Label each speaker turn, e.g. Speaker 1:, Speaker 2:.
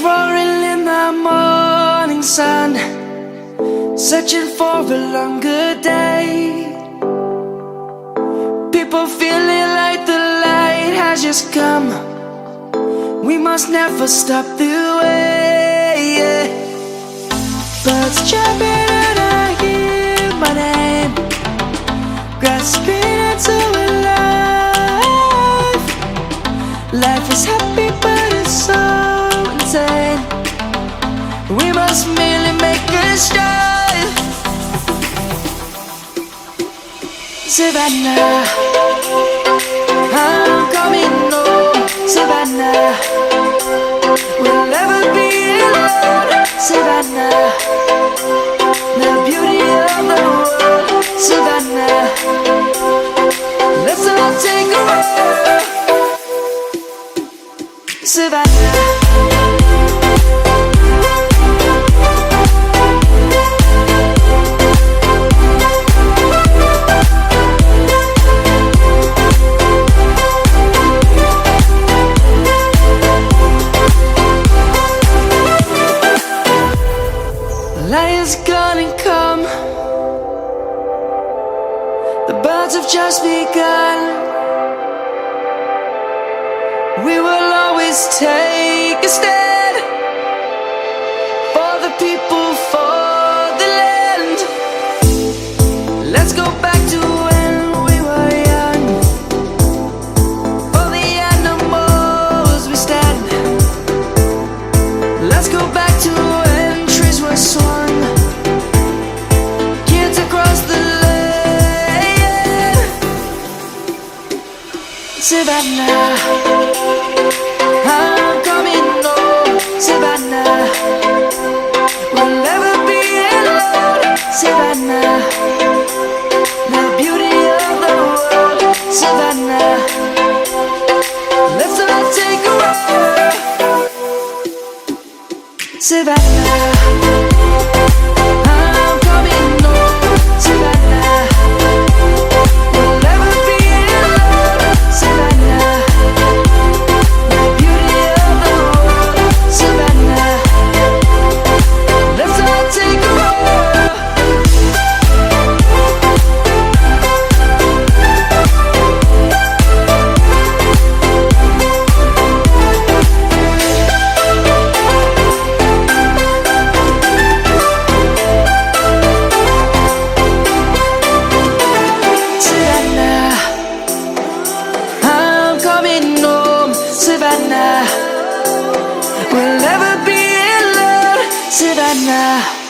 Speaker 1: roaring in the morning sun, searching for a longer day. People feeling like the light has just come. We must never stop the way. Birds jumping and I hear my name, grasping into a life. Life is happy but it's so insane. We must merely make a strive. Savannah, I'm coming home. Savannah, we'll never be alone. Savannah, the beauty of the world. Savannah, let's all take a walk. Savannah. Light is gonna come. The birds have just begun. We will always take a stand for the people, for the land. Let's go back to when we were young. For the animals we stand. Let's go back to when trees were swung, kids across the land. Savannah, I'm coming home. Savannah, we'll never be alone. Savannah, the beauty of the world. Savannah, let's all take a walk. Savannah, I'm coming home. Savannah, we'll never be alone. Savannah, the beauty of the world. Savannah, let's all take a walk. Savannah, I'm coming home. Savannah, we'll never be alone. Savannah.